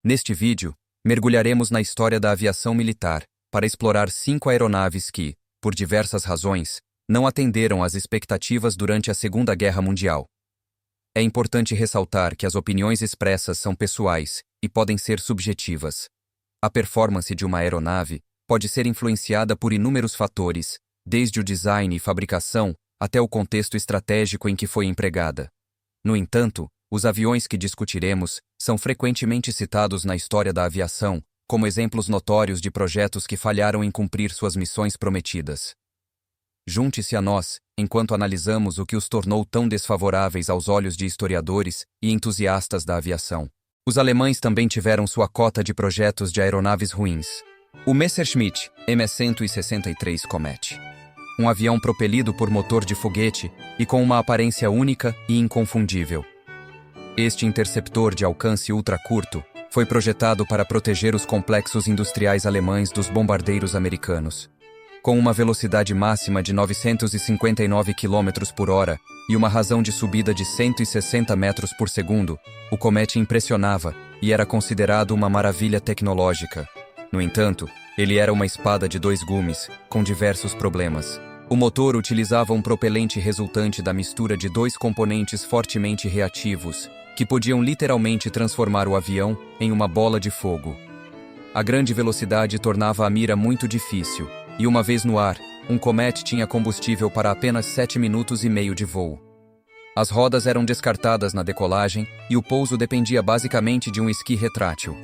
Neste vídeo, mergulharemos na história da aviação militar para explorar 5 aeronaves que, por diversas razões, não atenderam às expectativas durante a Segunda Guerra Mundial. É importante ressaltar que as opiniões expressas são pessoais e podem ser subjetivas. A performance de uma aeronave pode ser influenciada por inúmeros fatores, desde o design e fabricação até o contexto estratégico em que foi empregada. No entanto, os aviões que discutiremos são frequentemente citados na história da aviação como exemplos notórios de projetos que falharam em cumprir suas missões prometidas. Junte-se a nós, enquanto analisamos o que os tornou tão desfavoráveis aos olhos de historiadores e entusiastas da aviação. Os alemães também tiveram sua cota de projetos de aeronaves ruins. O Messerschmitt MS-163 Comet. Um avião propelido por motor de foguete e com uma aparência única e inconfundível. Este interceptor de alcance ultracurto foi projetado para proteger os complexos industriais alemães dos bombardeiros americanos. Com uma velocidade máxima de 959 km por hora e uma razão de subida de 160 metros por segundo, o Comet impressionava e era considerado uma maravilha tecnológica. No entanto, ele era uma espada de 2 gumes, com diversos problemas. O motor utilizava um propelente resultante da mistura de 2 componentes fortemente reativos, que podiam literalmente transformar o avião em uma bola de fogo. A grande velocidade tornava a mira muito difícil, e uma vez no ar, um Comet tinha combustível para apenas 7 minutos e meio de voo. As rodas eram descartadas na decolagem e o pouso dependia basicamente de um esqui retrátil.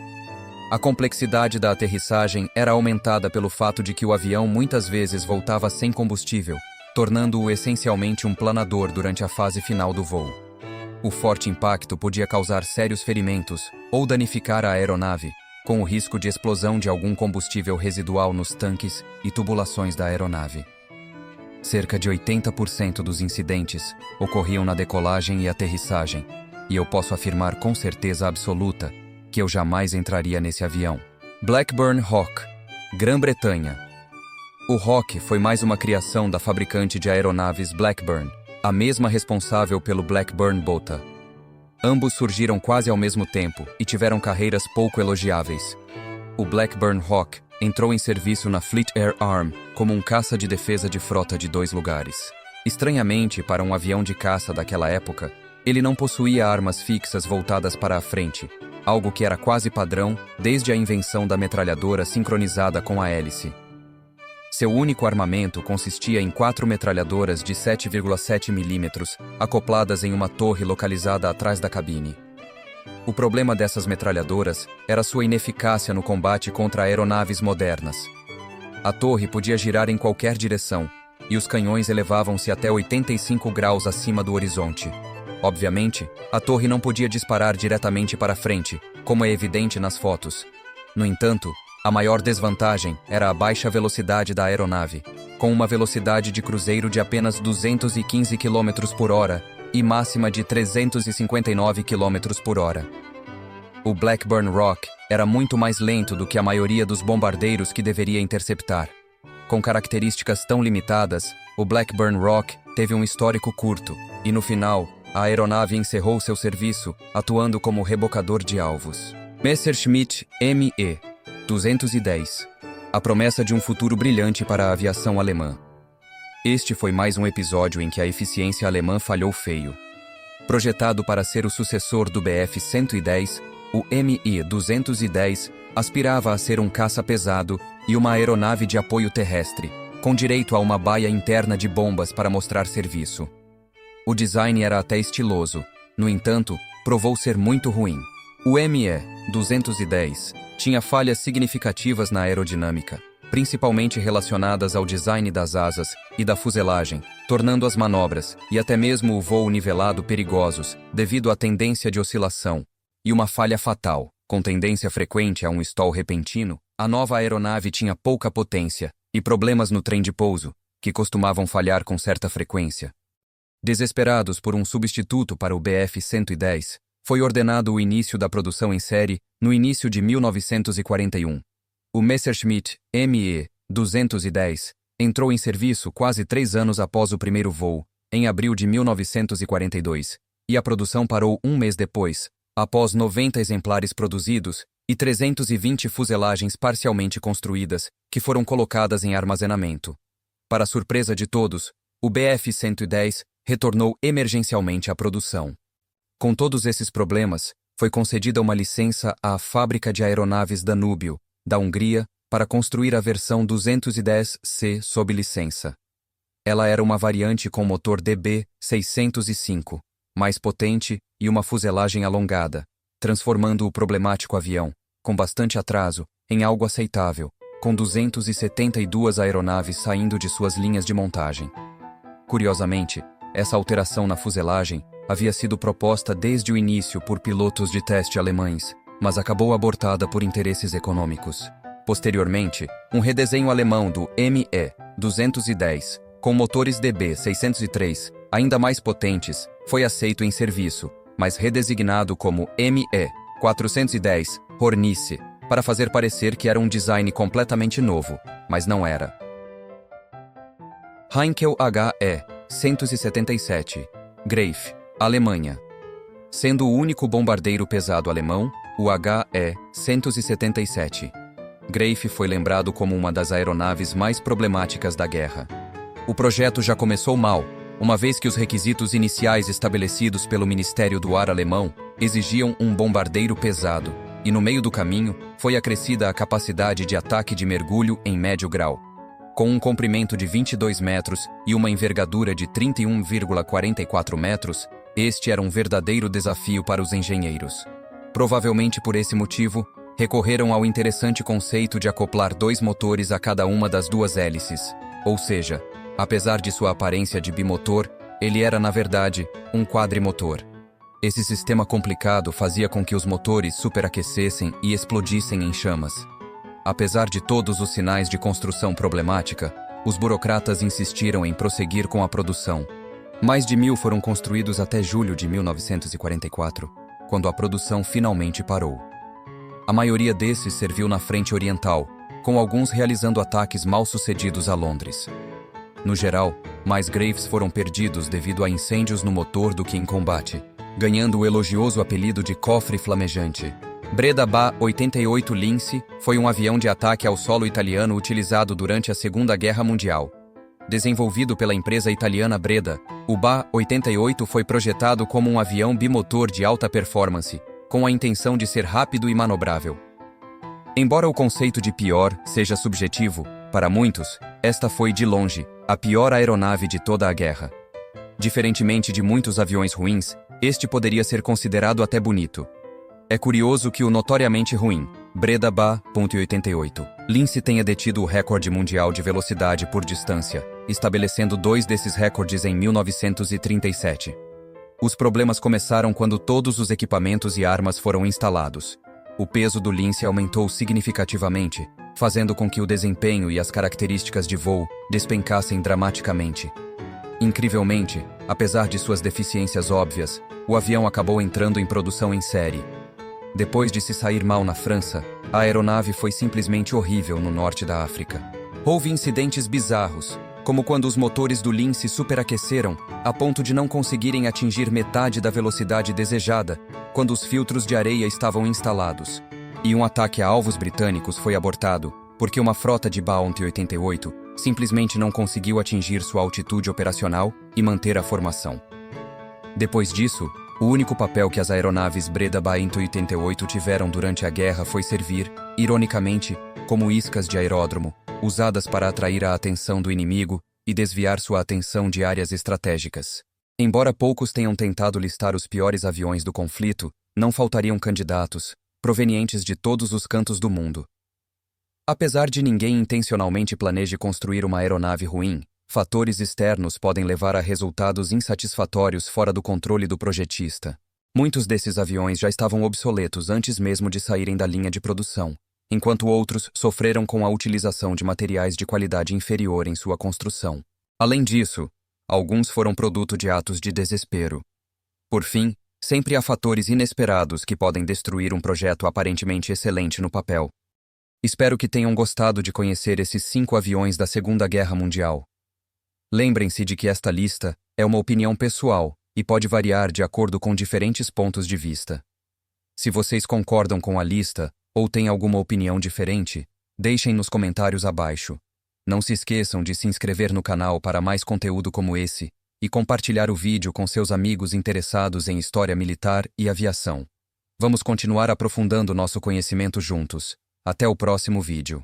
A complexidade da aterrissagem era aumentada pelo fato de que o avião muitas vezes voltava sem combustível, tornando-o essencialmente um planador durante a fase final do voo. O forte impacto podia causar sérios ferimentos ou danificar a aeronave, com o risco de explosão de algum combustível residual nos tanques e tubulações da aeronave. Cerca de 80% dos incidentes ocorriam na decolagem e aterrissagem, e eu posso afirmar com certeza absoluta que eu jamais entraria nesse avião. Blackburn Hawk, Grã-Bretanha. O Hawk foi mais uma criação da fabricante de aeronaves Blackburn, a mesma responsável pelo Blackburn Bota. Ambos surgiram quase ao mesmo tempo e tiveram carreiras pouco elogiáveis. O Blackburn Hawk entrou em serviço na Fleet Air Arm como um caça de defesa de frota de 2 lugares. Estranhamente, para um avião de caça daquela época, ele não possuía armas fixas voltadas para a frente, algo que era quase padrão desde a invenção da metralhadora sincronizada com a hélice. Seu único armamento consistia em 4 metralhadoras de 7,7 mm, acopladas em uma torre localizada atrás da cabine. O problema dessas metralhadoras era sua ineficácia no combate contra aeronaves modernas. A torre podia girar em qualquer direção, e os canhões elevavam-se até 85 graus acima do horizonte. Obviamente, a torre não podia disparar diretamente para frente, como é evidente nas fotos. No entanto, a maior desvantagem era a baixa velocidade da aeronave, com uma velocidade de cruzeiro de apenas 215 km por hora e máxima de 359 km por hora. O Blackburn Rock era muito mais lento do que a maioria dos bombardeiros que deveria interceptar. Com características tão limitadas, o Blackburn Rock teve um histórico curto, e no final, a aeronave encerrou seu serviço, atuando como rebocador de alvos. Messerschmitt Me-210. A promessa de um futuro brilhante para a aviação alemã. Este foi mais um episódio em que a eficiência alemã falhou feio. Projetado para ser o sucessor do Bf-110, o Me-210 aspirava a ser um caça pesado e uma aeronave de apoio terrestre, com direito a uma baia interna de bombas para mostrar serviço. O design era até estiloso, no entanto, provou ser muito ruim. O Me-210 tinha falhas significativas na aerodinâmica, principalmente relacionadas ao design das asas e da fuselagem, tornando as manobras e até mesmo o voo nivelado perigosos devido à tendência de oscilação, e uma falha fatal, com tendência frequente a um stall repentino. A nova aeronave tinha pouca potência e problemas no trem de pouso, que costumavam falhar com certa frequência. Desesperados por um substituto para o Bf-110, foi ordenado o início da produção em série no início de 1941. O Messerschmitt Me-210 entrou em serviço quase 3 anos após o primeiro voo, em abril de 1942, e a produção parou um mês depois, após 90 exemplares produzidos e 320 fuselagens parcialmente construídas, que foram colocadas em armazenamento. Para surpresa de todos, o BF-110 retornou emergencialmente à produção. Com todos esses problemas, foi concedida uma licença à Fábrica de Aeronaves Danúbio, da Hungria, para construir a versão 210C sob licença. Ela era uma variante com motor DB605, mais potente e uma fuselagem alongada, transformando o problemático avião, com bastante atraso, em algo aceitável, com 272 aeronaves saindo de suas linhas de montagem. Curiosamente, essa alteração na fuselagem havia sido proposta desde o início por pilotos de teste alemães, mas acabou abortada por interesses econômicos. Posteriormente, um redesenho alemão do ME-210, com motores DB603, ainda mais potentes, foi aceito em serviço, mas redesignado como ME-410 Hornice, para fazer parecer que era um design completamente novo, mas não era. Heinkel HE-177, Greif, Alemanha. Sendo o único bombardeiro pesado alemão, o HE-177. Greif foi lembrado como uma das aeronaves mais problemáticas da guerra. O projeto já começou mal, uma vez que os requisitos iniciais estabelecidos pelo Ministério do Ar alemão exigiam um bombardeiro pesado, e no meio do caminho foi acrescida a capacidade de ataque de mergulho em médio grau. Com um comprimento de 22 metros e uma envergadura de 31,44 metros, este era um verdadeiro desafio para os engenheiros. Provavelmente por esse motivo, recorreram ao interessante conceito de acoplar 2 motores a cada uma das 2 hélices, ou seja, apesar de sua aparência de bimotor, ele era na verdade um quadrimotor. Esse sistema complicado fazia com que os motores superaquecessem e explodissem em chamas. Apesar de todos os sinais de construção problemática, os burocratas insistiram em prosseguir com a produção. Mais de 1.000 foram construídos até julho de 1944, quando a produção finalmente parou. A maioria desses serviu na frente oriental, com alguns realizando ataques mal-sucedidos a Londres. No geral, mais Greifs foram perdidos devido a incêndios no motor do que em combate, ganhando o elogioso apelido de cofre flamejante. Breda Ba-88 Lince foi um avião de ataque ao solo italiano utilizado durante a Segunda Guerra Mundial. Desenvolvido pela empresa italiana Breda, o Ba-88 foi projetado como um avião bimotor de alta performance, com a intenção de ser rápido e manobrável. Embora o conceito de pior seja subjetivo, para muitos, esta foi, de longe, a pior aeronave de toda a guerra. Diferentemente de muitos aviões ruins, este poderia ser considerado até bonito. É curioso que o notoriamente ruim Breda Ba.88 Lince tenha detido o recorde mundial de velocidade por distância, estabelecendo 2 desses recordes em 1937. Os problemas começaram quando todos os equipamentos e armas foram instalados. O peso do Lince aumentou significativamente, fazendo com que o desempenho e as características de voo despencassem dramaticamente. Incrivelmente, apesar de suas deficiências óbvias, o avião acabou entrando em produção em série. Depois de se sair mal na França, a aeronave foi simplesmente horrível no norte da África. Houve incidentes bizarros, como quando os motores do Lince superaqueceram a ponto de não conseguirem atingir metade da velocidade desejada quando os filtros de areia estavam instalados. E um ataque a alvos britânicos foi abortado porque uma frota de Ba-88 simplesmente não conseguiu atingir sua altitude operacional e manter a formação. Depois disso, o único papel que as aeronaves Breda Ba-88 tiveram durante a guerra foi servir, ironicamente, como iscas de aeródromo, usadas para atrair a atenção do inimigo e desviar sua atenção de áreas estratégicas. Embora poucos tenham tentado listar os piores aviões do conflito, não faltariam candidatos, provenientes de todos os cantos do mundo. Apesar de ninguém intencionalmente planeje construir uma aeronave ruim, fatores externos podem levar a resultados insatisfatórios fora do controle do projetista. Muitos desses aviões já estavam obsoletos antes mesmo de saírem da linha de produção, enquanto outros sofreram com a utilização de materiais de qualidade inferior em sua construção. Além disso, alguns foram produto de atos de desespero. Por fim, sempre há fatores inesperados que podem destruir um projeto aparentemente excelente no papel. Espero que tenham gostado de conhecer esses 5 aviões da Segunda Guerra Mundial. Lembrem-se de que esta lista é uma opinião pessoal e pode variar de acordo com diferentes pontos de vista. Se vocês concordam com a lista Ou tem alguma opinião diferente? Deixem nos comentários abaixo. Não se esqueçam de se inscrever no canal para mais conteúdo como esse e compartilhar o vídeo com seus amigos interessados em história militar e aviação. Vamos continuar aprofundando nosso conhecimento juntos. Até o próximo vídeo.